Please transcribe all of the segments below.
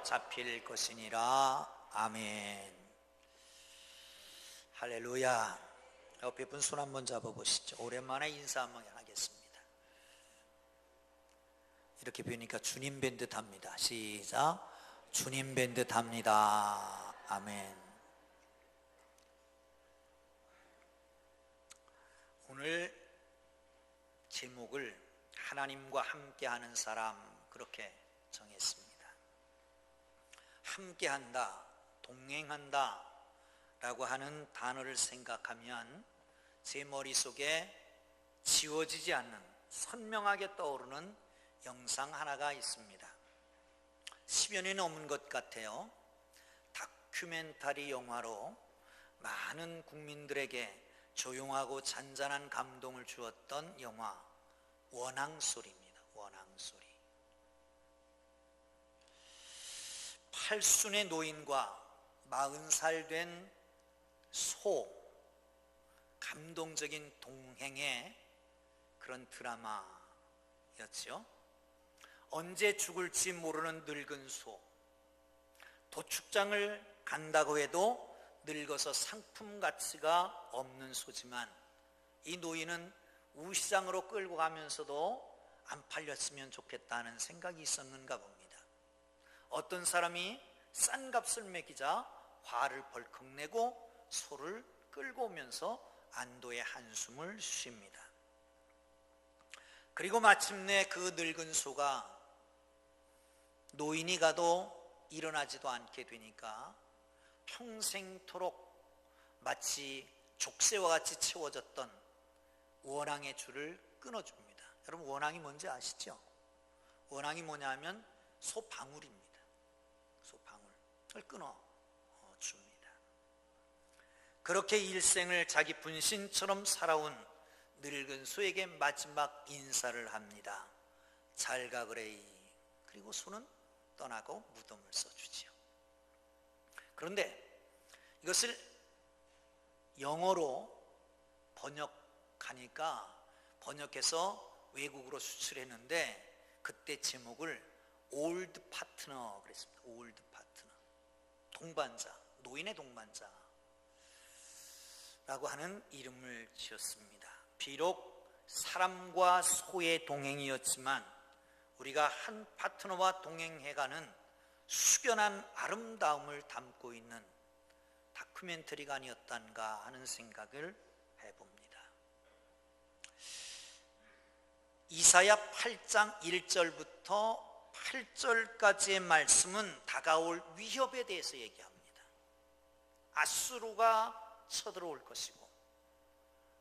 잡힐 것이니라. 아멘. 할렐루야. 옆에 분 손 한번 잡아보시죠. 오랜만에 인사 한번 하겠습니다. 이렇게 뵈니까 주님 뵌 듯합니다. 시작. 주님 뵌 듯합니다. 아멘. 오늘 제목을 하나님과 함께하는 사람, 그렇게 정했습니다. 함께한다, 동행한다 라고 하는 단어를 생각하면 제 머릿속에 지워지지 않는, 선명하게 떠오르는 영상 하나가 있습니다. 10여 년이 넘은 것 같아요. 다큐멘터리 영화로 많은 국민들에게 조용하고 잔잔한 감동을 주었던 영화 원앙소리입니다. 원앙소리. 팔순의 노인과 40살 된 소, 감동적인 동행의 그런 드라마였죠. 언제 죽을지 모르는 늙은 소, 도축장을 간다고 해도 늙어서 상품 가치가 없는 소지만 이 노인은 우시장으로 끌고 가면서도 안 팔렸으면 좋겠다는 생각이 있었는가 봅니다. 어떤 사람이 싼 값을 매기자 화를 벌컥 내고 소를 끌고 오면서 안도의 한숨을 쉽니다. 그리고 마침내 그 늙은 소가 노인이 가도 일어나지도 않게 되니까 평생토록 마치 족쇄와 같이 채워졌던 원앙의 줄을 끊어줍니다. 여러분, 원앙이 뭔지 아시죠? 원앙이 뭐냐면 소방울입니다. 소방울을 끊어줍니다. 그렇게 일생을 자기 분신처럼 살아온 늙은 소에게 마지막 인사를 합니다. 잘 가 그레이. 그리고 소는 떠나고 무덤을 써주지요. 그런데 이것을 영어로 번역해서 외국으로 수출했는데 그때 제목을 올드 파트너 그랬습니다. 올드 파트너, 동반자, 노인의 동반자 라고 하는 이름을 지었습니다. 비록 사람과 소의 동행이었지만 우리가 한 파트너와 동행해가는 숙연한 아름다움을 담고 있는 다큐멘터리가 아니었던가 하는 생각을 해봅니다. 이사야 8장 1절부터 8절까지의 말씀은 다가올 위협에 대해서 얘기합니다. 아수르가 쳐들어올 것이고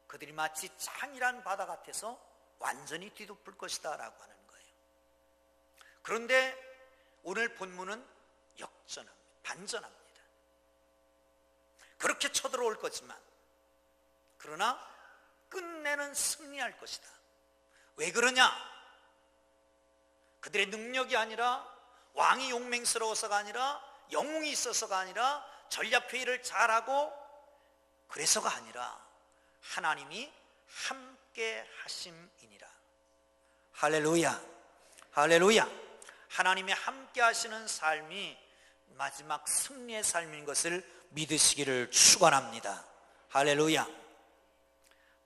그들이 마치 창이란 바다 같아서 완전히 뒤덮을 것이다 라고 하는 거예요. 그런데 오늘 본문은 역전합니다. 반전합니다. 그렇게 쳐들어올 거지만 그러나 끝내는 승리할 것이다. 왜 그러냐? 그들의 능력이 아니라, 왕이 용맹스러워서가 아니라, 영웅이 있어서가 아니라, 전략회의를 잘하고 그래서가 아니라 하나님이 함께 하심이니라. 할렐루야. 할렐루야. 하나님이 함께 하시는 삶이 마지막 승리의 삶인 것을 믿으시기를 축원합니다. 할렐루야.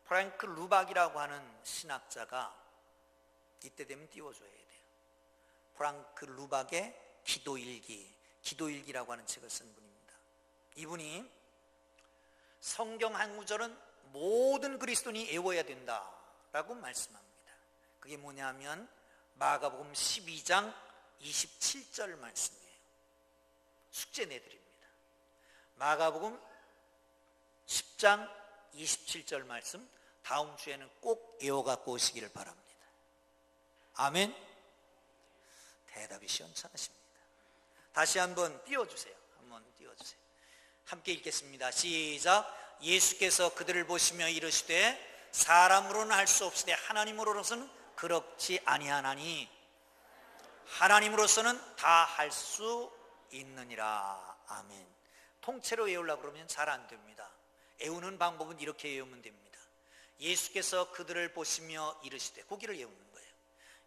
프랑크 루박이라고 하는 신학자가 이때 되면 띄워줘야 돼요. 프랑크 루박의 기도일기라고 하는 책을 쓴 분입니다. 이분이 성경 한 구절은 모든 그리스도인이 외워야 된다라고 말씀합니다. 그게 뭐냐면 마가복음 12장 27절 말씀이에요. 숙제 내드립니다. 마가복음 10장 27절 말씀 다음 주에는 꼭 외워갖고 오시기를 바랍니다. 아멘. 대답이 시원찮으십니다. 다시 한번 띄워주세요. 함께 읽겠습니다. 시작. 예수께서 그들을 보시며 이르시되 사람으로는 할 수 없으되 하나님으로서는 그렇지 아니하나니 하나님으로서는 다 할 수 있느니라. 아멘. 통째로 외우려고 그러면 잘 안 됩니다. 외우는 방법은 이렇게 외우면 됩니다. 예수께서 그들을 보시며 이르시되, 고기를 외우는 거예요.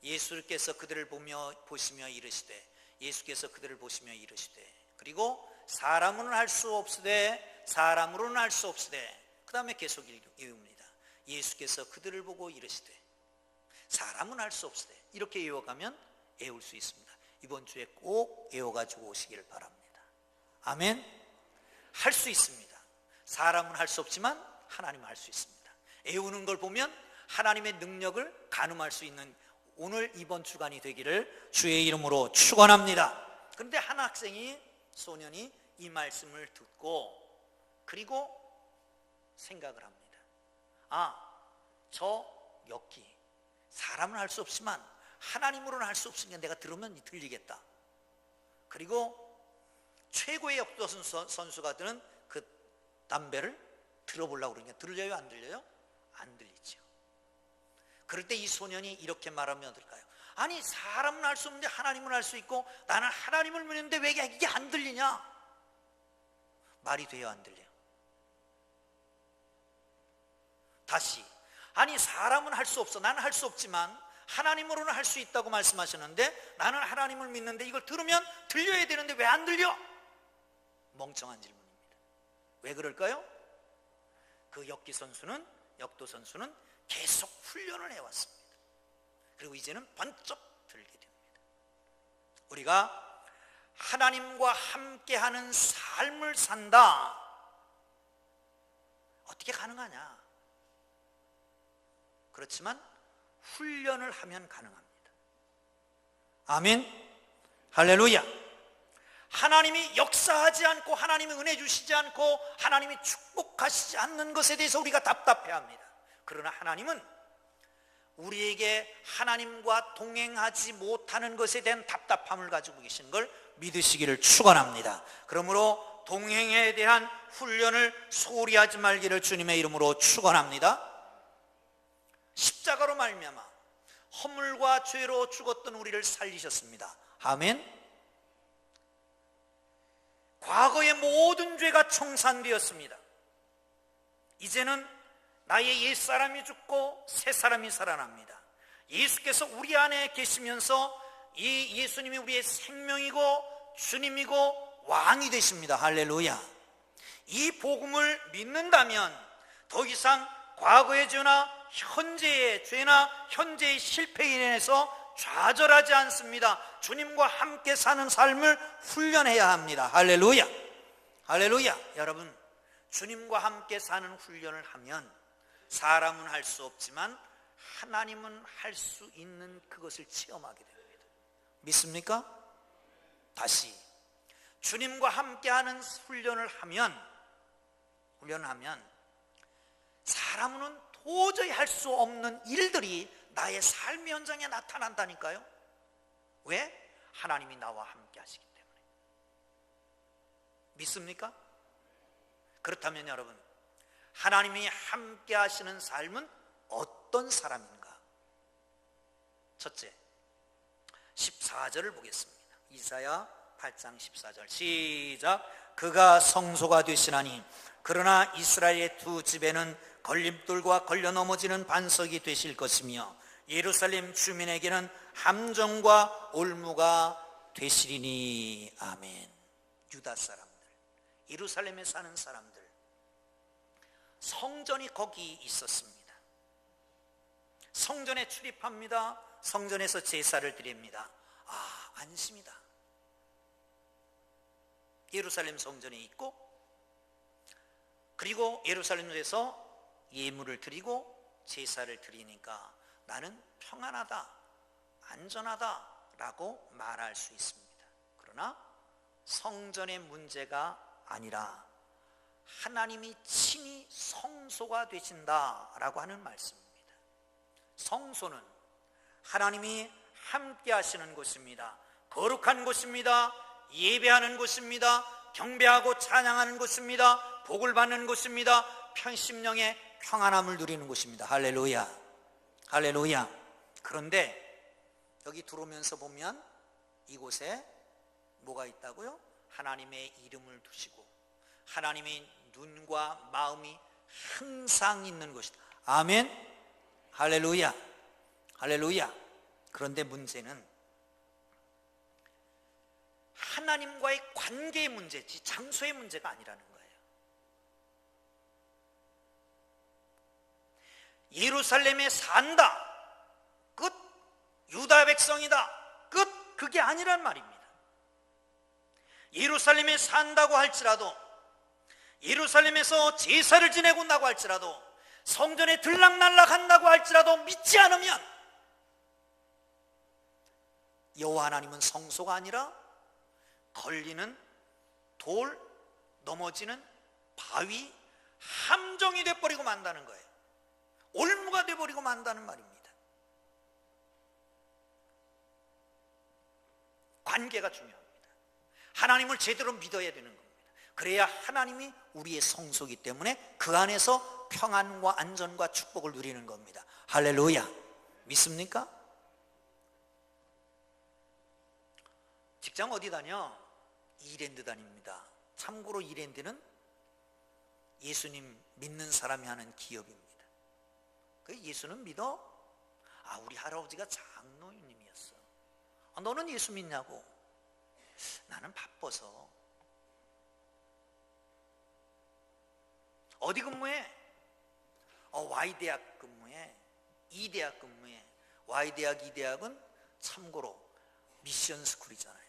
예수께서 그들을 보시며 이르시되 예수께서 그들을 보시며 이르시되 그리고 사람으로는 할 수 없으되 사람으로는 할 수 없으되 그 다음에 계속 이읍니다. 예수께서 그들을 보고 이르시되 사람은 할 수 없으되 이렇게 외워가면 외울 수 있습니다. 이번 주에 꼭 외워가지고 오시기를 바랍니다. 아멘. 할 수 있습니다. 사람은 할 수 없지만 하나님은 할 수 있습니다. 외우는 걸 보면 하나님의 능력을 가늠할 수 있는 오늘 이번 주간이 되기를 주의 이름으로 축원합니다. 그런데 한 학생이 소년이 이 말씀을 듣고 그리고 생각을 합니다. 저 엮기 사람은 할 수 없지만 하나님으로는 할 수 없으니까 내가 들으면 들리겠다. 그리고 최고의 역도 선수가 되는 그 담배를 들어보려고 그러니까 들려요? 안 들려요? 안 들리죠. 그럴 때 이 소년이 이렇게 말하면 어떨까요? 아니 사람은 할 수 없는데 하나님은 할 수 있고 나는 하나님을 믿는데 왜 이게 안 들리냐? 말이 돼요? 안 들려요? 다시 아니 사람은 할 수 없어 나는 할 수 없지만 하나님으로는 할 수 있다고 말씀하시는데 나는 하나님을 믿는데 이걸 들으면 들려야 되는데 왜 안 들려? 멍청한 질문입니다. 왜 그럴까요? 그 역도 선수는 계속 훈련을 해왔습니다. 그리고 이제는 번쩍 들게 됩니다. 우리가 하나님과 함께하는 삶을 산다. 어떻게 가능하냐? 그렇지만 훈련을 하면 가능합니다. 아멘. 할렐루야. 하나님이 역사하지 않고 하나님이 은혜 주시지 않고 하나님이 축복하시지 않는 것에 대해서 우리가 답답해합니다. 그러나 하나님은 우리에게 하나님과 동행하지 못하는 것에 대한 답답함을 가지고 계신 걸 믿으시기를 축원합니다. 그러므로 동행에 대한 훈련을 소홀히 하지 말기를 주님의 이름으로 축원합니다. 십자가로 말미암아 허물과 죄로 죽었던 우리를 살리셨습니다. 아멘. 과거의 모든 죄가 청산되었습니다. 이제는 나의 옛사람이 죽고 새사람이 살아납니다. 예수께서 우리 안에 계시면서 이 예수님이 우리의 생명이고 주님이고 왕이 되십니다. 할렐루야. 이 복음을 믿는다면 더 이상 과거의 죄나 현재의 죄나 현재의 실패에 인해서 좌절하지 않습니다. 주님과 함께 사는 삶을 훈련해야 합니다. 할렐루야. 할렐루야. 여러분, 주님과 함께 사는 훈련을 하면 사람은 할 수 없지만 하나님은 할 수 있는 그것을 체험하게 됩니다. 믿습니까? 다시 주님과 함께하는 훈련을 하면 사람은 도저히 할 수 없는 일들이 나의 삶의 현장에 나타난다니까요. 왜? 하나님이 나와 함께 하시기 때문에. 믿습니까? 그렇다면 여러분, 하나님이 함께 하시는 삶은 어떤 사람인가? 첫째, 14절을 보겠습니다. 이사야 8장 14절 시작. 그가 성소가 되시나니 그러나 이스라엘의 두 집에는 걸림돌과 걸려 넘어지는 반석이 되실 것이며 예루살렘 주민에게는 함정과 올무가 되시리니. 아멘. 유다 사람들, 예루살렘에 사는 사람들, 성전이 거기 있었습니다. 성전에 출입합니다. 성전에서 제사를 드립니다. 안심이다. 예루살렘 성전에 있고 그리고 예루살렘에서 예물을 드리고 제사를 드리니까 나는 평안하다, 안전하다라고 말할 수 있습니다. 그러나 성전의 문제가 아니라 하나님이 친히 성소가 되신다라고 하는 말씀입니다. 성소는 하나님이 함께 하시는 곳입니다. 거룩한 곳입니다. 예배하는 곳입니다. 경배하고 찬양하는 곳입니다. 복을 받는 곳입니다. 심령의 평안함을 누리는 곳입니다. 할렐루야. 할렐루야. 그런데 여기 들어오면서 보면 이곳에 뭐가 있다고요? 하나님의 이름을 두시고 하나님의 눈과 마음이 항상 있는 곳이다. 아멘. 할렐루야. 할렐루야. 그런데 문제는 하나님과의 관계의 문제지 장소의 문제가 아니라는 거예요. 예루살렘에 산다, 끝. 유다 백성이다, 끝. 그게 아니란 말입니다. 예루살렘에 산다고 할지라도, 예루살렘에서 제사를 지내고 온다고 할지라도, 성전에 들락날락한다고 할지라도 믿지 않으면 여호와 하나님은 성소가 아니라 걸리는 돌, 넘어지는 바위, 함정이 돼버리고 만다는 거예요. 올무가 돼버리고 만다는 말입니다. 관계가 중요합니다. 하나님을 제대로 믿어야 되는 겁니다. 그래야 하나님이 우리의 성소이기 때문에 그 안에서 평안과 안전과 축복을 누리는 겁니다. 할렐루야. 믿습니까? 직장 어디 다녀? 이랜드 다닙니다. 참고로 이랜드는 예수님 믿는 사람이 하는 기업입니다. 그 예수는 믿어? 아, 우리 할아버지가 장로님이었어. 아, 너는 예수 믿냐고? 나는 바빠서. 어디 근무해? Y대학 근무해. E대학 근무해. Y대학, E대학은 참고로 미션 스쿨이잖아요.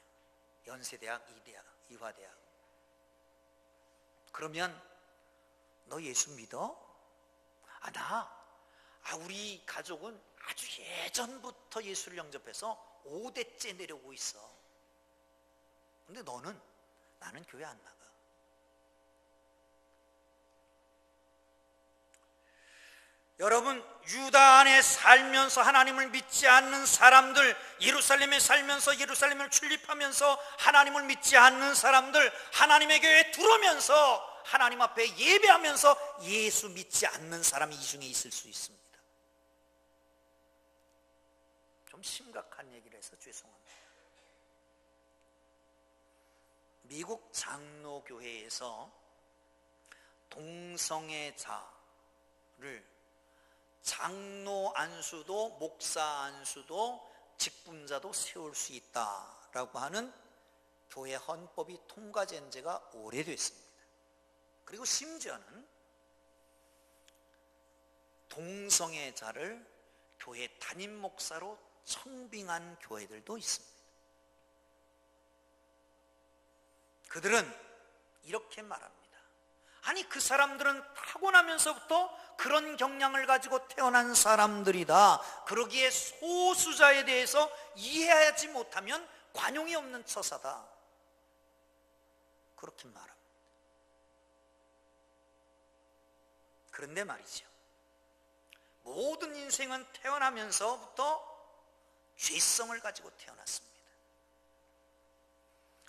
연세대학, E대학, 이화대학. 그러면 너 예수 믿어? 우리 가족은 아주 예전부터 예수를 영접해서 5대째 내려오고 있어. 근데 나는 교회 안 나가. 여러분, 유다 안에 살면서 하나님을 믿지 않는 사람들, 예루살렘에 살면서 예루살렘을 출입하면서 하나님을 믿지 않는 사람들, 하나님의 교회에 들어오면서 하나님 앞에 예배하면서 예수 믿지 않는 사람이 이 중에 있을 수 있습니다. 좀 심각한 얘기를 해서 죄송합니다. 미국 장로교회에서 동성애자를 장로 안수도, 목사 안수도, 직분자도 세울 수 있다라고 하는 교회 헌법이 통과된 지가 오래됐습니다. 그리고 심지어는 동성애자를 교회 담임 목사로 청빙한 교회들도 있습니다. 그들은 이렇게 말합니다. 아니, 그 사람들은 타고나면서부터 그런 경향을 가지고 태어난 사람들이다. 그러기에 소수자에 대해서 이해하지 못하면 관용이 없는 처사다. 그렇게 말합니다. 그런데 말이죠, 모든 인생은 태어나면서부터 죄성을 가지고 태어났습니다.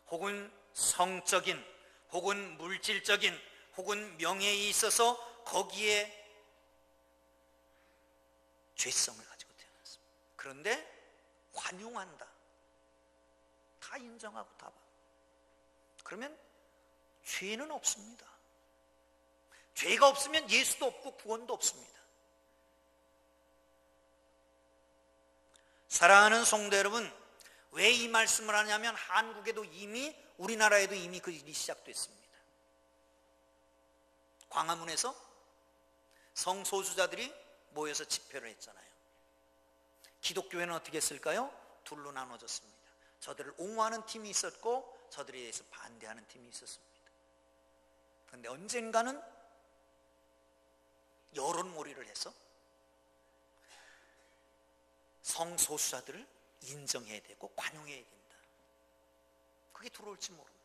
혹은 성적인, 혹은 물질적인, 혹은 명예에 있어서 거기에 죄성을 가지고 태어났습니다. 그런데 관용한다. 다 인정하고 다 봐. 그러면 죄는 없습니다. 죄가 없으면 예수도 없고 구원도 없습니다. 사랑하는 성도 여러분, 왜 이 말씀을 하냐면 한국에도 이미, 우리나라에도 이미 그 일이 시작됐습니다. 광화문에서 성소수자들이 모여서 집회를 했잖아요. 기독교회는 어떻게 했을까요? 둘로 나눠졌습니다. 저들을 옹호하는 팀이 있었고 저들에 대해서 반대하는 팀이 있었습니다. 그런데 언젠가는 여론몰이를 해서 성소수자들을 인정해야 되고 관용해야 된다. 그게 들어올지 모릅니다.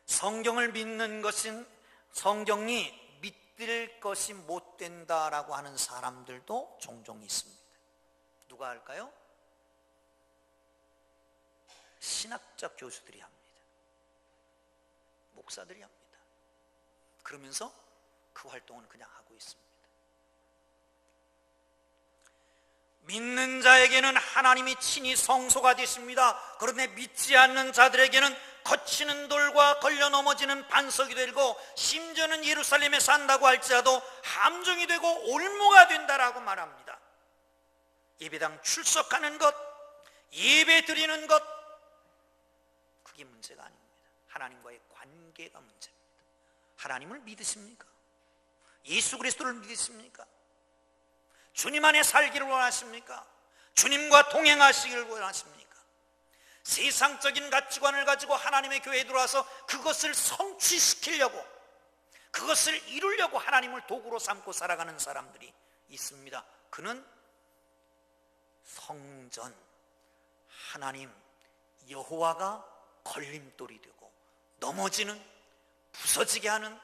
성경을 믿는 것은, 성경이 믿을 것이 못 된다라고 하는 사람들도 종종 있습니다. 누가 할까요? 신학적 교수들이 합니다. 목사들이 합니다. 그러면서 그 활동은 그냥 하고 있습니다. 믿는 자에게는 하나님이 친히 성소가 되십니다. 그런데 믿지 않는 자들에게는 거치는 돌과 걸려 넘어지는 반석이 되고, 심지어는 예루살렘에 산다고 할지라도 함정이 되고 올무가 된다라고 말합니다. 예배당 출석하는 것, 예배 드리는 것, 그게 문제가 아닙니다. 하나님과의 관계가 문제입니다. 하나님을 믿으십니까? 예수 그리스도를 믿으십니까? 주님 안에 살기를 원하십니까? 주님과 동행하시기를 원하십니까? 세상적인 가치관을 가지고 하나님의 교회에 들어와서 그것을 성취시키려고, 그것을 이루려고 하나님을 도구로 삼고 살아가는 사람들이 있습니다. 그는 성전, 하나님 여호와가 걸림돌이 되고 넘어지는, 부서지게 하는,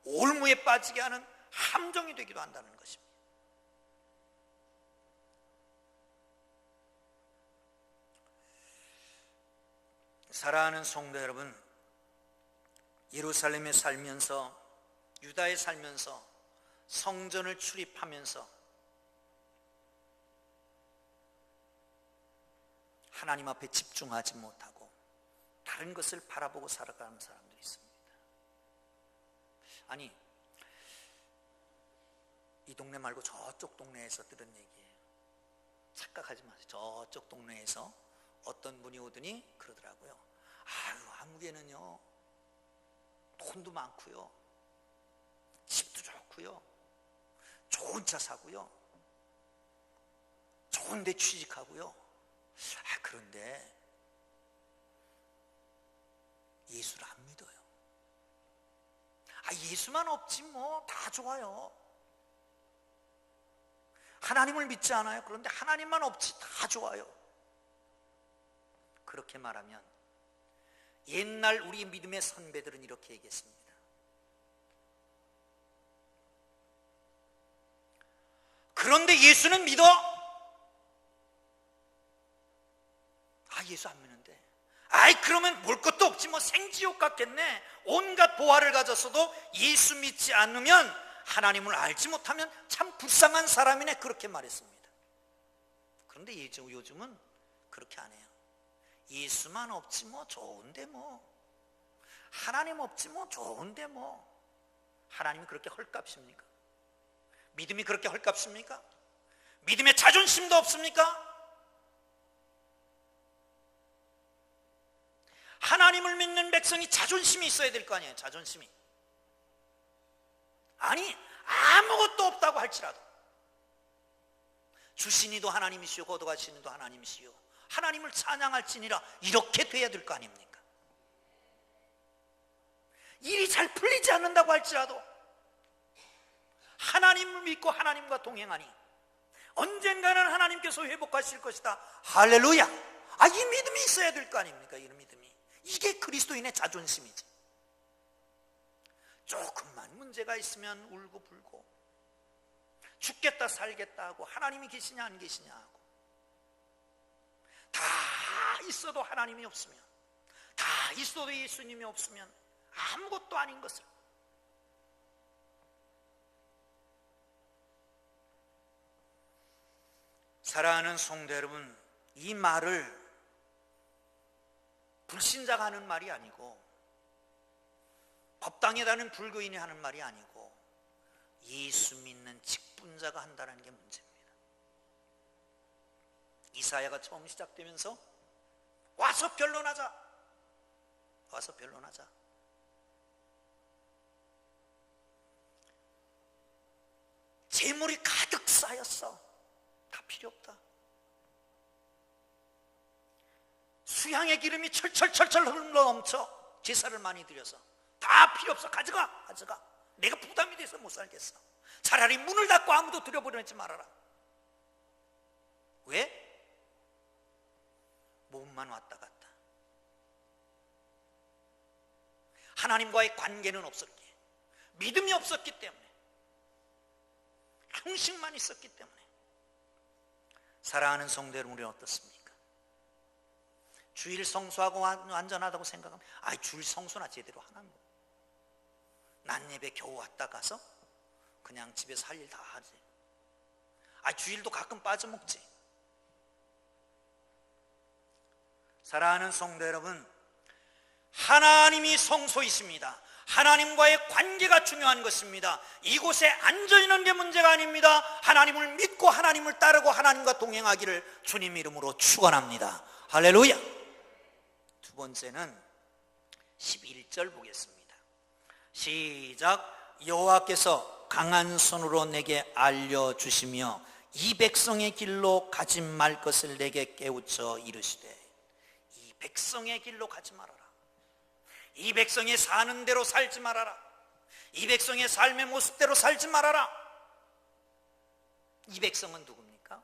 올무에 빠지게 하는 함정이 되기도 한다는 것입니다. 사랑하는 성도 여러분, 예루살렘에 살면서, 유다에 살면서, 성전을 출입하면서 하나님 앞에 집중하지 못하고 다른 것을 바라보고 살아가는 사람들이 있습니다. 아니, 이 동네 말고 저쪽 동네에서 들은 얘기예요. 착각하지 마세요. 저쪽 동네에서 어떤 분이 오더니 그러더라고요. 아유, 한국에는요 돈도 많고요, 집도 좋고요, 좋은 차 사고요, 좋은 데 취직하고요. 그런데 예수를 안 믿어요. 예수만 없지 뭐 다 좋아요. 하나님을 믿지 않아요. 그런데 하나님만 없지 다 좋아요. 그렇게 말하면 옛날 우리 믿음의 선배들은 이렇게 얘기했습니다. 그런데 예수는 믿어? 예수 안 믿는데. 그러면 볼 것도 없지 뭐, 생지옥 같겠네. 온갖 보화를 가졌어도 예수 믿지 않으면, 하나님을 알지 못하면 참 불쌍한 사람이네, 그렇게 말했습니다. 그런데 요즘은 그렇게 안 해요. 예수만 없지 뭐 좋은데 뭐, 하나님 없지 뭐 좋은데 뭐. 하나님이 그렇게 헐값입니까? 믿음이 그렇게 헐값입니까? 믿음에 자존심도 없습니까? 하나님을 믿는 백성이 자존심이 있어야 될 거 아니에요. 자존심이. 아니, 아무것도 없다고 할지라도 주신이도 하나님이시오, 거두가시니도 하나님이시오, 하나님을 찬양할지니라, 이렇게 돼야 될 거 아닙니까? 일이 잘 풀리지 않는다고 할지라도 하나님을 믿고 하나님과 동행하니 언젠가는 하나님께서 회복하실 것이다. 할렐루야. 이 믿음이 있어야 될 거 아닙니까? 이 믿음이. 이게 그리스도인의 자존심이지. 조금만 문제가 있으면 울고 불고, 죽겠다 살겠다 하고, 하나님이 계시냐 안 계시냐 하고, 다 있어도 하나님이 없으면, 다 있어도 예수님이 없으면 아무것도 아닌 것을. 사랑하는 성도 여러분, 이 말을 불신자가 하는 말이 아니고, 법당에다는 불교인이 하는 말이 아니고, 예수 믿는 직분자가 한다는 게 문제입니다. 이사야가 처음 시작되면서 와서 변론하자, 와서 변론하자. 재물이 가득 쌓였어. 다 필요 없다. 수양의 기름이 철철철철 흘러넘쳐 제사를 많이 드려서 다 필요 없어. 가져가. 내가 부담이 돼서 못 살겠어. 차라리 문을 닫고 아무도 들여보내지 말아라. 왜? 몸만 왔다 갔다. 하나님과의 관계는 없었기에, 믿음이 없었기 때문에, 형식만 있었기 때문에. 사랑하는 성도 여러분, 우리는 어떻습니까? 주일 성수하고 완전하다고 생각하면 주일 성수나 제대로 하나 뭐. 낮 예배 겨우 왔다 가서 그냥 집에서 할 일 다 하지. 주일도 가끔 빠져먹지. 사랑하는 성도 여러분, 하나님이 성소이십니다. 하나님과의 관계가 중요한 것입니다. 이곳에 앉아있는 게 문제가 아닙니다. 하나님을 믿고 하나님을 따르고 하나님과 동행하기를 주님 이름으로 축원합니다. 할렐루야. 두 번째는 11절 보겠습니다. 시작. 여호와께서 강한 손으로 내게 알려주시며 이 백성의 길로 가지 말 것을 내게 깨우쳐 이르시되. 이 백성의 길로 가지 말아라. 이 백성이 사는 대로 살지 말아라. 이 백성의 삶의 모습대로 살지 말아라. 이 백성은 누굽니까?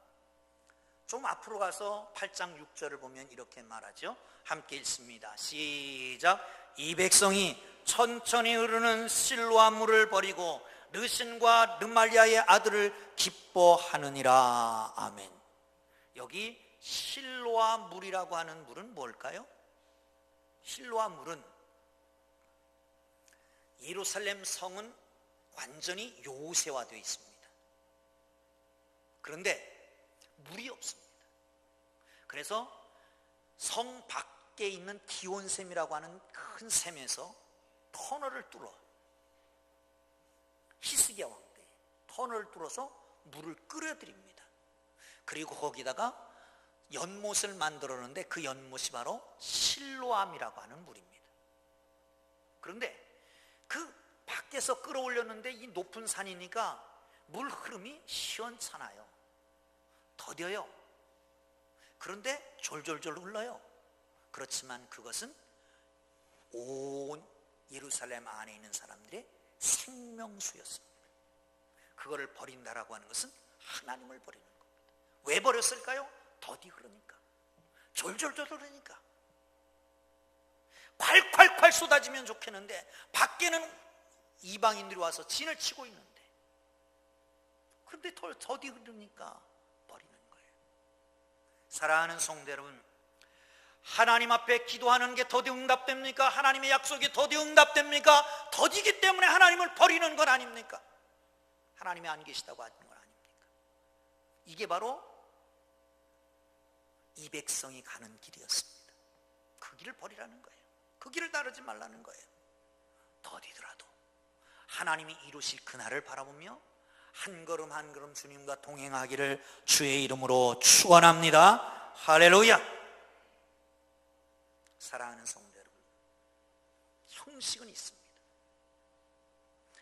좀 앞으로 가서 8장 6절을 보면 이렇게 말하죠. 함께 읽습니다. 시작. 이 백성이 천천히 흐르는 실로암 물을 버리고 르신과 르말리아의 아들을 기뻐하느니라. 아멘. 여기 실로암 물이라고 하는 물은 뭘까요? 실로암 물은 예루살렘 성은 완전히 요새화되어 있습니다. 그런데 물이 없습니다. 그래서 성 밖에 있는 기온샘이라고 하는 큰 샘에서 터널을 뚫어, 히스기야 왕 때 터널을 뚫어서 물을 끓여드립니다. 그리고 거기다가 연못을 만들었는데 그 연못이 바로 실로암이라고 하는 물입니다. 그런데 그 밖에서 끌어올렸는데 이 높은 산이니까 물 흐름이 시원찮아요. 더뎌요. 그런데 졸졸졸 흘러요. 그렇지만 그것은 온 예루살렘 안에 있는 사람들의 생명수였습니다. 그거를 버린다라고 하는 것은 하나님을 버리는 겁니다. 왜 버렸을까요? 더디 흐르니까, 졸졸졸 흐르니까. 콸콸콸 쏟아지면 좋겠는데 밖에는 이방인들이 와서 진을 치고 있는데, 그런데 더디 흐르니까 버리는 거예요. 사랑하는 성도 여러분, 하나님 앞에 기도하는 게 더디 응답됩니까? 하나님의 약속이 더디 응답됩니까? 더디기 때문에 하나님을 버리는 건 아닙니까? 하나님이 안 계시다고 하는 건 아닙니까? 이게 바로 이 백성이 가는 길이었습니다. 그 길을 버리라는 거예요. 그 길을 따르지 말라는 거예요. 더디더라도 하나님이 이루실 그날을 바라보며 한 걸음 한 걸음 주님과 동행하기를 주의 이름으로 축원합니다. 할렐루야. 사랑하는 성도 여러분, 형식은 있습니다.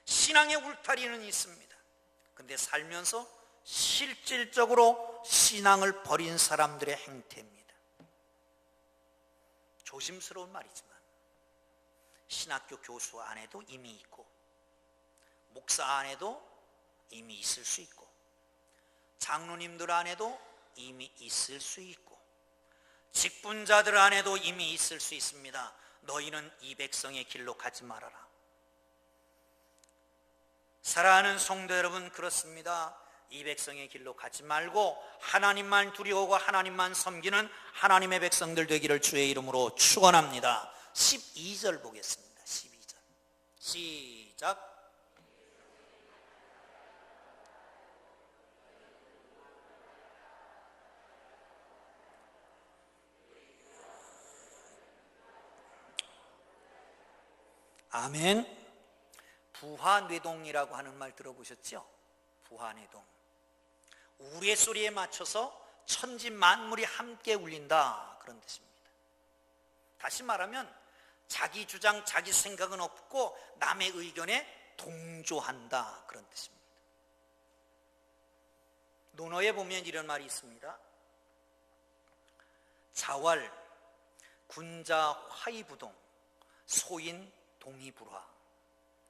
신앙의 울타리는 있습니다. 근데 살면서 실질적으로 신앙을 버린 사람들의 행태입니다. 조심스러운 말이지만 신학교 교수 안에도 이미 있고, 목사 안에도 이미 있을 수 있고, 장로님들 안에도 이미 있을 수 있고, 직분자들 안에도 이미 있을 수 있습니다. 너희는 이 백성의 길로 가지 말아라. 사랑하는 성도 여러분, 그렇습니다. 이 백성의 길로 가지 말고 하나님만 두려워하고 하나님만 섬기는 하나님의 백성들 되기를 주의 이름으로 축원합니다. 12절 보겠습니다. 12절 시작. 아멘. 부하뇌동이라고 하는 말 들어보셨죠? 부하뇌동. 우레소리에 맞춰서 천지 만물이 함께 울린다, 그런 뜻입니다. 다시 말하면 자기 주장, 자기 생각은 없고 남의 의견에 동조한다, 그런 뜻입니다. 논어에 보면 이런 말이 있습니다. 자왈 군자 화이부동 소인 동의불화.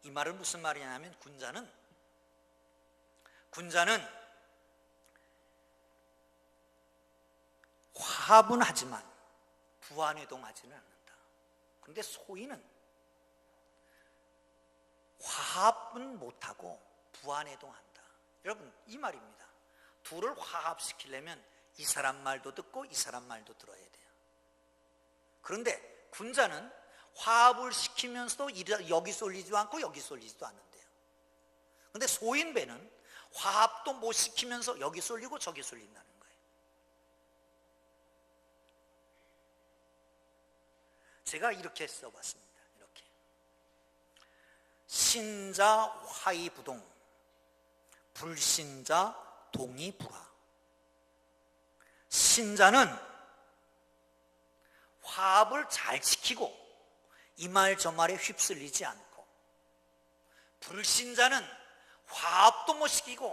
이 말은 무슨 말이냐면 군자는 화합은 하지만 부하뇌동하지는 않는다. 그런데 소인은 화합은 못하고 부하뇌동한다. 여러분, 이 말입니다. 둘을 화합시키려면 이 사람 말도 듣고 이 사람 말도 들어야 돼요. 그런데 군자는 화합을 시키면서도 여기 쏠리지도 않고 여기 쏠리지도 않는데요. 그런데 소인배는 화합도 못 시키면서 여기 쏠리고 저기 쏠린다는 거예요. 제가 이렇게 써봤습니다. 이렇게 신자 화이부동, 불신자 동의불화. 신자는 화합을 잘 지키고 이 말 저 말에 휩쓸리지 않고, 불신자는 화합도 못 시키고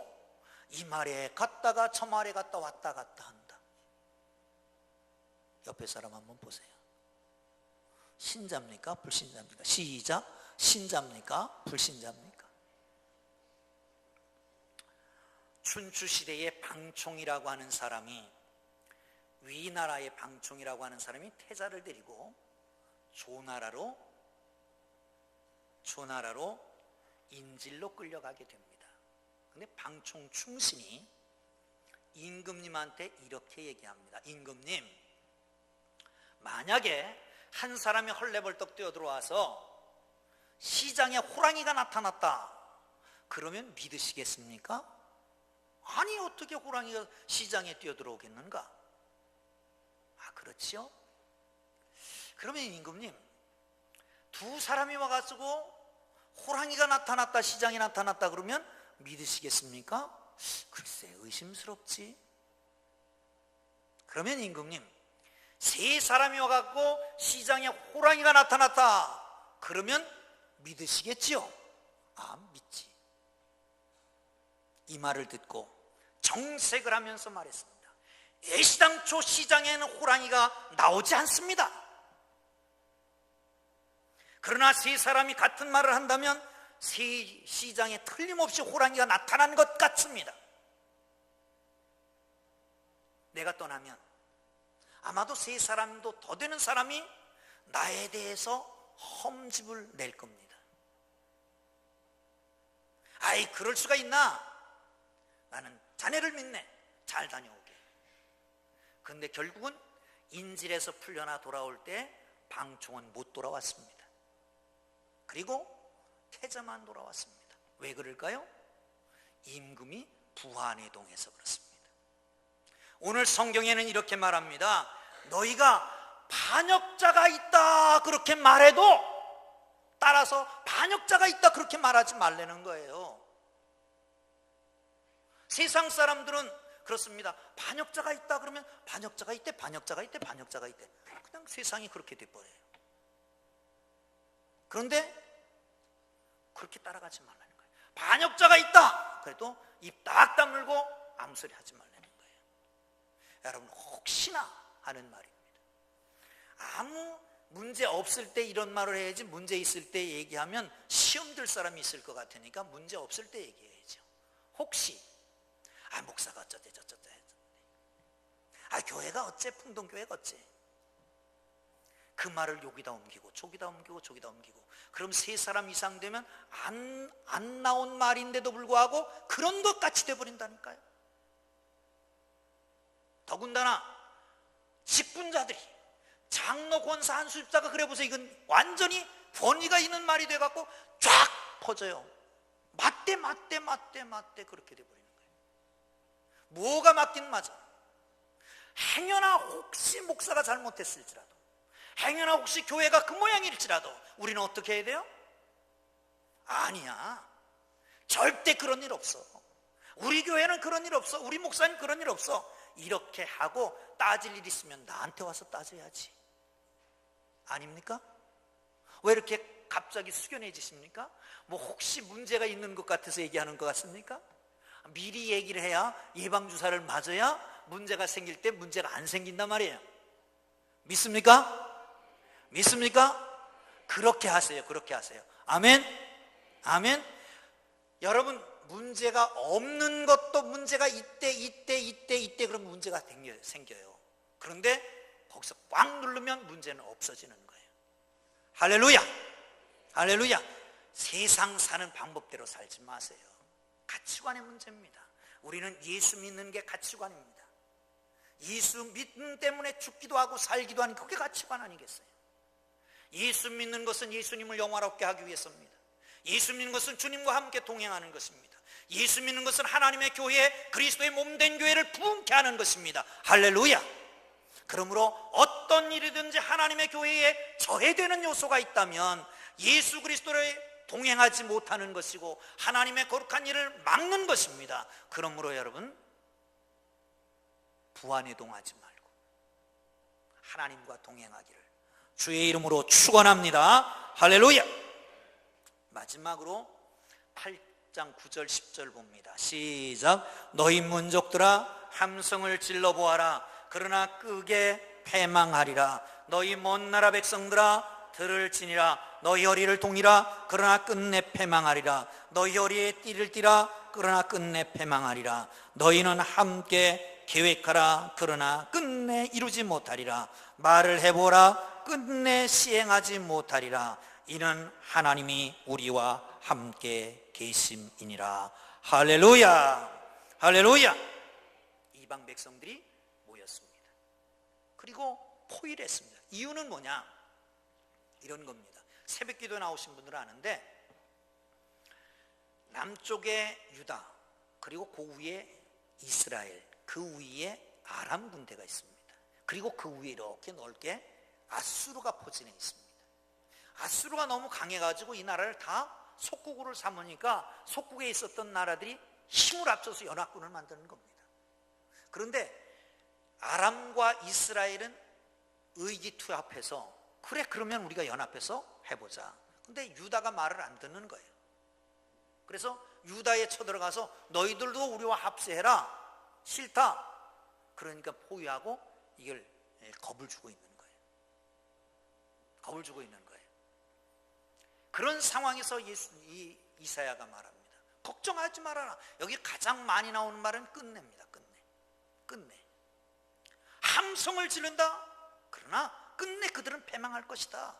이 말에 갔다가 저 말에 갔다 왔다 갔다 한다. 옆에 사람 한번 보세요. 신자입니까? 불신자입니까? 시작. 신자입니까? 불신자입니까? 춘추시대의 방총이라고 하는 사람이, 위나라의 방총이라고 하는 사람이 태자를 데리고 조나라로 인질로 끌려가게 됩니다. 근데 방총 충신이 임금님한테 이렇게 얘기합니다. 임금님, 만약에 한 사람이 헐레벌떡 뛰어들어와서 시장에 호랑이가 나타났다, 그러면 믿으시겠습니까? 아니, 어떻게 호랑이가 시장에 뛰어들어오겠는가? 아, 그렇지요? 그러면 임금님, 두 사람이 와가지고 호랑이가 나타났다, 시장에 나타났다 그러면 믿으시겠습니까? 글쎄, 의심스럽지. 그러면 임금님, 세 사람이 와갖고 시장에 호랑이가 나타났다 그러면 믿으시겠지요? 아, 믿지. 이 말을 듣고 정색을 하면서 말했습니다. 애시당초 시장에는 호랑이가 나오지 않습니다. 그러나 세 사람이 같은 말을 한다면 시장에 틀림없이 호랑이가 나타난 것 같습니다. 내가 떠나면 아마도 세 사람도 더 되는 사람이 나에 대해서 험집을 낼 겁니다. 아이, 그럴 수가 있나? 나는 자네를 믿네. 잘 다녀오게. 그런데 결국은 인질에서 풀려나 돌아올 때 방총은 못 돌아왔습니다. 그리고 태자만 돌아왔습니다. 왜 그럴까요? 임금이 부하내동해서 그렇습니다. 오늘 성경에는 이렇게 말합니다. 너희가 반역자가 있다 그렇게 말해도, 따라서 반역자가 있다 그렇게 말하지 말라는 거예요. 세상 사람들은 그렇습니다. 반역자가 있다 그러면 반역자가 있대, 반역자가 있대, 반역자가 있대. 그냥 세상이 그렇게 돼버려요. 그런데 그렇게 따라가지 말라는 거예요. 반역자가 있다 그래도 입 딱 다물고 아무 소리 하지 말라는 거예요. 여러분, 혹시나 하는 말입니다. 아무 문제 없을 때 이런 말을 해야지, 문제 있을 때 얘기하면 시험 들 사람이 있을 것 같으니까 문제 없을 때 얘기해야죠. 혹시 목사가 어쩌대 저쩌대, 교회가 어째, 풍동교회가 어째, 그 말을 여기다 옮기고 저기다 옮기고 저기다 옮기고, 그럼 세 사람 이상 되면 안 나온 말인데도 불구하고 그런 것 같이 돼버린다니까요. 더군다나 직분자들이, 장로, 권사, 한수집사가 그래 보세요. 이건 완전히 권위가 있는 말이 돼갖고 쫙 퍼져요. 맞대 그렇게 돼버리는 거예요. 뭐가 맞긴 맞아. 행여나 혹시 목사가 잘못했을지라도, 행여나 혹시 교회가 그 모양일지라도 우리는 어떻게 해야 돼요? 아니야, 절대 그런 일 없어. 우리 교회는 그런 일 없어. 우리 목사님 그런 일 없어. 이렇게 하고 따질 일 있으면 나한테 와서 따져야지. 아닙니까? 왜 이렇게 갑자기 숙연해지십니까? 뭐 혹시 문제가 있는 것 같아서 얘기하는 것 같습니까? 미리 얘기를 해야, 예방주사를 맞아야 문제가 생길 때 문제가 안 생긴단 말이에요. 믿습니까? 믿습니까? 그렇게 하세요. 그렇게 하세요. 아멘? 아멘? 여러분, 문제가 없는 것도 문제가 이때 그러면 문제가 생겨요. 그런데 거기서 꽉 누르면 문제는 없어지는 거예요. 할렐루야! 할렐루야! 세상 사는 방법대로 살지 마세요. 가치관의 문제입니다. 우리는 예수 믿는 게 가치관입니다. 예수 믿음 때문에 죽기도 하고 살기도 하는, 그게 가치관 아니겠어요? 예수 믿는 것은 예수님을 영화롭게 하기 위해서입니다. 예수 믿는 것은 주님과 함께 동행하는 것입니다. 예수 믿는 것은 하나님의 교회, 그리스도의 몸된 교회를 부흥케 하는 것입니다. 할렐루야! 그러므로 어떤 일이든지 하나님의 교회에 저해되는 요소가 있다면 예수 그리스도의 동행하지 못하는 것이고 하나님의 거룩한 일을 막는 것입니다. 그러므로 여러분, 부안해동하지 말고 하나님과 동행하기를 주의 이름으로 축원합니다. 할렐루야. 마지막으로 8장 9절 10절 봅니다. 시작. 너희 민족들아 함성을 질러 보아라. 그러나 끄게 패망하리라. 너희 먼 나라 백성들아 들을 지니라. 너희 허리를 동이라. 그러나 끝내 패망하리라. 너희 허리에 띠를 띠라. 그러나 끝내 패망하리라. 너희는 함께 계획하라. 그러나 끝내 이루지 못하리라. 말을 해보라. 끝내 시행하지 못하리라. 이는 하나님이 우리와 함께 계심이니라. 할렐루야. 할렐루야. 이방 백성들이 모였습니다. 그리고 포일했습니다. 이유는 뭐냐? 이런 겁니다. 새벽기도 나오신 분들은 아는데, 남쪽에 유다, 그리고 그 위에 이스라엘, 그 위에 아람 군대가 있습니다. 그리고 그 위에 이렇게 넓게 아수르가 포진해 있습니다. 아수르가 너무 강해가지고 이 나라를 다 속국으로 삼으니까 속국에 있었던 나라들이 힘을 합쳐서 연합군을 만드는 겁니다. 그런데 아람과 이스라엘은 의기투합해서, 그래 그러면 우리가 연합해서 해보자. 근데 유다가 말을 안 듣는 거예요. 그래서 유다에 쳐들어가서 너희들도 우리와 합세해라. 싫다. 그러니까 포위하고 이걸 겁을 주고 있는 거예요. 겁을 주고 있는 거예요. 그런 상황에서 이사야가 말합니다. 걱정하지 말아라. 여기 가장 많이 나오는 말은 끝내입니다. 끝내. 함성을 지른다. 그러나 끝내 그들은 패망할 것이다.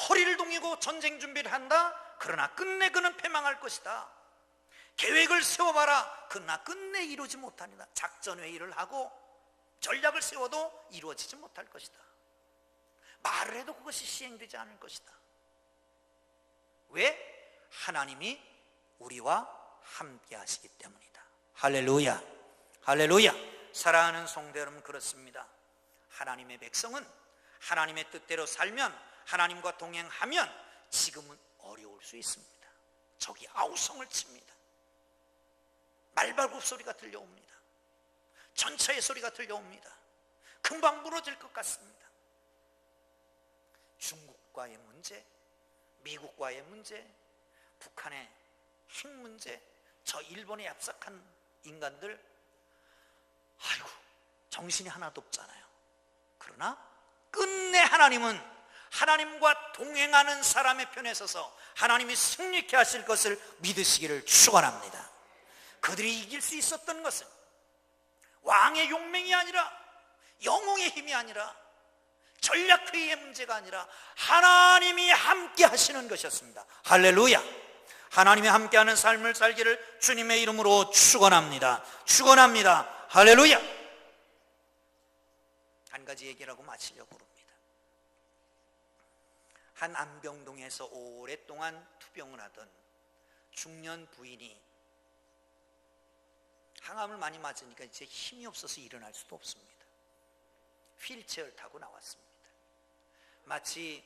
허리를 동이고 전쟁 준비를 한다. 그러나 끝내 그는 패망할 것이다. 계획을 세워봐라. 그러나 끝내 이루지 못하리라. 작전회의를 하고 전략을 세워도 이루어지지 못할 것이다. 말을 해도 그것이 시행되지 않을 것이다. 왜? 하나님이 우리와 함께 하시기 때문이다. 할렐루야. 할렐루야. 사랑하는 성도 여러분, 그렇습니다. 하나님의 백성은 하나님의 뜻대로 살면, 하나님과 동행하면 지금은 어려울 수 있습니다. 적이 아우성을 칩니다. 말발굽 소리가 들려옵니다. 전차의 소리가 들려옵니다. 금방 무너질 것 같습니다. 중국과의 문제, 미국과의 문제, 북한의 핵 문제, 저 일본에 얍삭한 인간들, 아이고 정신이 하나도 없잖아요. 그러나 끝내 하나님은 하나님과 동행하는 사람의 편에 서서 하나님이 승리케 하실 것을 믿으시기를 축원합니다. 그들이 이길 수 있었던 것은 왕의 용맹이 아니라, 영웅의 힘이 아니라, 전략회의의 문제가 아니라 하나님이 함께 하시는 것이었습니다. 할렐루야. 하나님이 함께하는 삶을 살기를 주님의 이름으로 축원합니다. 축원합니다. 할렐루야. 한 가지 얘기를 하고 마치려고 합니다. 한 안병동에서 오랫동안 투병을 하던 중년 부인이 항암을 많이 맞으니까 이제 힘이 없어서 일어날 수도 없습니다. 휠체어를 타고 나왔습니다. 마치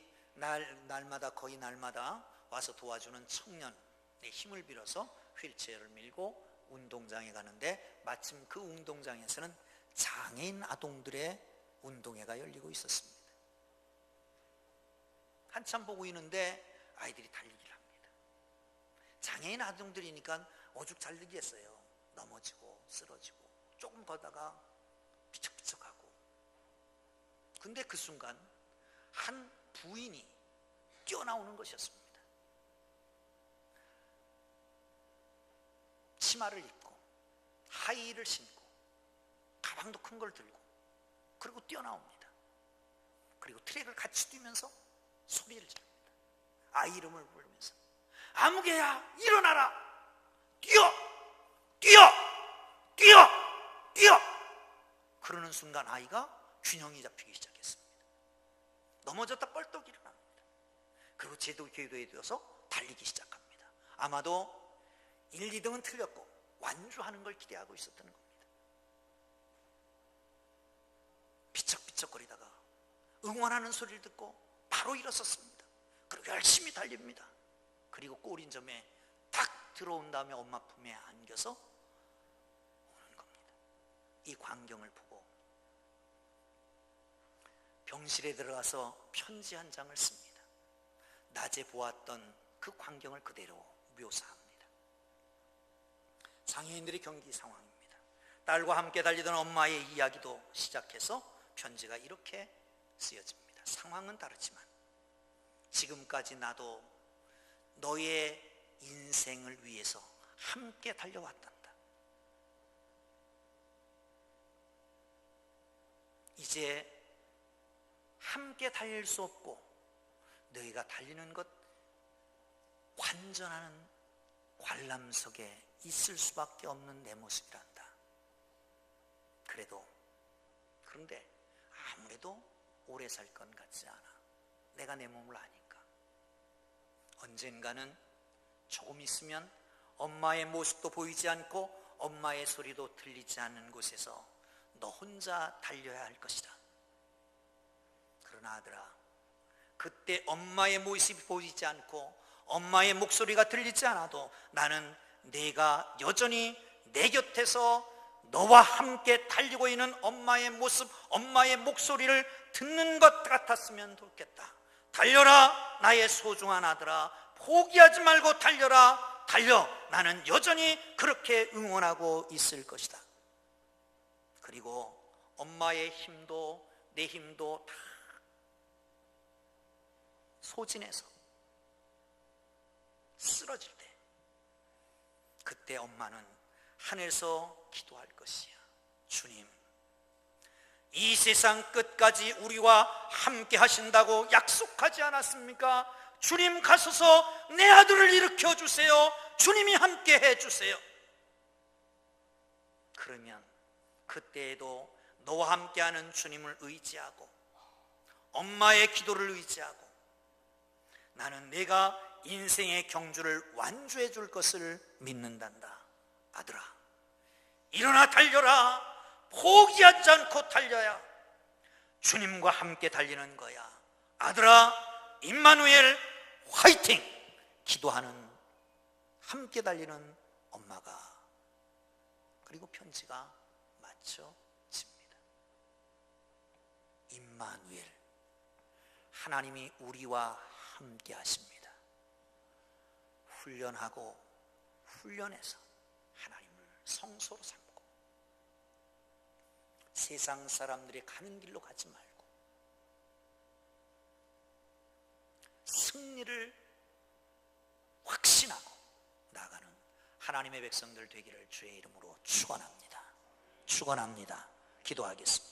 거의 날마다 와서 도와주는 청년의 힘을 빌어서 휠체어를 밀고 운동장에 가는데, 마침 그 운동장에서는 장애인 아동들의 운동회가 열리고 있었습니다. 한참 보고 있는데 아이들이 달리기를 합니다. 장애인 아동들이니까 오죽 잘 되겠어요. 넘어지고 쓰러지고 조금 걷다가 비척비척하고. 근데 그 순간 한 부인이 뛰어나오는 것이었습니다. 치마를 입고 하이힐을 신고 가방도 큰 걸 들고, 그리고 뛰어나옵니다. 그리고 트랙을 같이 뛰면서 소리를 지릅니다. 아이 이름을 부르면서, 아무개야 일어나라. 뛰어. 그러는 순간 아이가 균형이 잡히기 시작했습니다. 넘어졌다 뻘떡 일어납니다. 그리고 제도궤도에 들어서 달리기 시작합니다. 아마도 1, 2등은 틀렸고 완주하는 걸 기대하고 있었던 겁니다. 비척비척거리다가 응원하는 소리를 듣고 바로 일어섰습니다. 그리고 열심히 달립니다. 그리고 꼬린점에 딱 들어온 다음에 엄마 품에 안겨서 오는 겁니다. 이 광경을 보고 병실에 들어가서 편지 한 장을 씁니다. 낮에 보았던 그 광경을 그대로 묘사합니다. 장애인들의 경기 상황입니다. 딸과 함께 달리던 엄마의 이야기도 시작해서 편지가 이렇게 쓰여집니다. 상황은 다르지만 지금까지 나도 너의 인생을 위해서 함께 달려왔단다. 이제 함께 달릴 수 없고 너희가 달리는 것 관전하는 관람석에 있을 수밖에 없는 내 모습이란다. 그런데 아무래도 오래 살 건 같지 않아. 내가 내 몸을 아니까. 언젠가는 조금 있으면 엄마의 모습도 보이지 않고 엄마의 소리도 들리지 않는 곳에서 너 혼자 달려야 할 것이다. 그러나 아들아, 그때 엄마의 모습이 보이지 않고 엄마의 목소리가 들리지 않아도 나는 내가 여전히 내 곁에서 너와 함께 달리고 있는 엄마의 모습, 엄마의 목소리를 듣는 것 같았으면 좋겠다. 달려라 나의 소중한 아들아, 포기하지 말고 달려라. 달려. 나는 여전히 그렇게 응원하고 있을 것이다. 그리고 엄마의 힘도 내 힘도 다 소진해서 쓰러질 때, 그때 엄마는 하늘에서 기도할 것이야. 주님, 이 세상 끝까지 우리와 함께 하신다고 약속하지 않았습니까? 주님 가소서 내 아들을 일으켜 주세요. 주님이 함께 해주세요. 그러면 그때에도 너와 함께하는 주님을 의지하고 엄마의 기도를 의지하고 나는 내가 인생의 경주를 완주해 줄 것을 믿는단다. 아들아, 일어나 달려라. 포기하지 않고 달려야 주님과 함께 달리는 거야. 아들아, 임마누엘 화이팅! 기도하는, 함께 달리는 엄마가, 그리고 편지가 맞춰집니다. 임마누엘, 하나님이 우리와 함께 하십니다. 훈련하고 훈련해서 하나님을 성소로 삼고 세상 사람들이 가는 길로 가지 말고 승리를 확신하고 나가는 하나님의 백성들 되기를 주의 이름으로 축원합니다. 축원합니다. 기도하겠습니다.